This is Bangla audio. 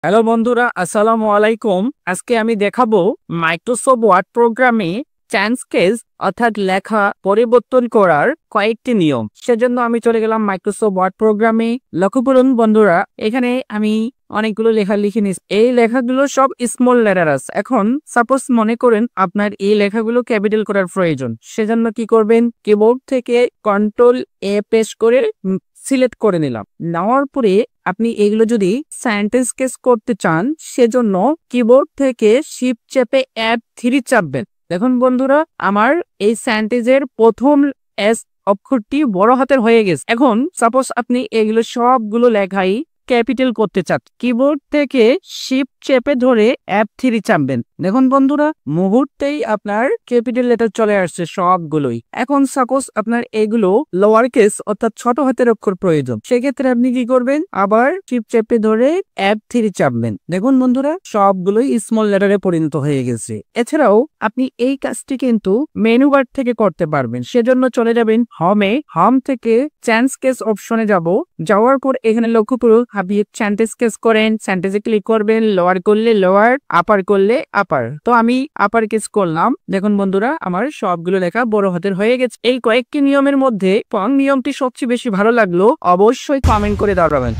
হ্যালো বন্ধুরা, আসসালামু আলাইকুম। আজকে আমি দেখাবো মাইক্রোসফট ওয়ার্ড প্রোগ্রামে চান্স কেস অর্থাৎ লেখা পরিবর্তন করার কয়েকটি নিয়ম। সেজন্য আমি চলে গেলাম মাইক্রোসফট ওয়ার্ড প্রোগ্রামে। লক্ষ্য করুন বন্ধুরা, এখানে আমি অনেকগুলো লেখা লিখে নিয়েছি। এই লেখাগুলো সব স্মল লেটার আছে। এখন সাপোজ মনে করেন আপনার এই লেখাগুলো ক্যাপিটাল করার প্রয়োজন, সেজন্য কি করবেন, কিবোর্ড থেকে কন্ট্রোল এ প্রেস করে সিলেক্ট করে নিলাম। নেওয়ার পরে আপনি এগুলো যদি সেন্টেন্স কেস করতে চান, সেজন্য কিবোর্ড থেকে শিফট চেপে F3 চাপবেন। দেখুন বন্ধুরা, আমার এই সেন্টেন্সের প্রথম এস অক্ষরটি বড় হাতের হয়ে গেছে। এখন সাপোজ আপনি এগুলো সবগুলো লেখাই ক্যাপিটাল করতে চান, কিবোর্ড থেকে শিফট চেপে ধরে F3 চাপবেন। দেখুন বন্ধুরা, মুহূর্তেই আপনার ক্যাপিটাল লেটার চলে আসছে সবগুলোই। এখন সাপোজ আপনার এগুলো লোয়ার কেস অর্থাৎ ছোট হাতের অক্ষর প্রয়োজন, সেক্ষেত্রে আপনি কি করবেন, আবার শিফট চেপে ধরে F3 চাপবেন। দেখুন বন্ধুরা, সবগুলোই স্মল লেটারে পরিণত হয়ে গেছে। এছাড়াও আপনি এই কাজটি কিন্তু মেনু বার থেকে করতে পারবেন। সেজন্য চলে যাবেন হোমে, হোম থেকে চান্স কেস অপশনে যাওয়ার পর এখানে লক্ষ্য করুন, আপনি সেন্টেন্স কেস করেন, সেন্টেন্সে ক্লিক করবেন, লোয়ার করলে লোয়ার, আপার করলে আপার। তো আমি আপার কেস করলাম। দেখুন বন্ধুরা, আমার সবগুলো লেখা বড় হাতের হয়ে গেছে। এই কয়েকটি নিয়মের মধ্যে কোন নিয়মটি সবচেয়ে বেশি ভালো লাগলো অবশ্যই কমেন্ট করে দাঁড়াবেন।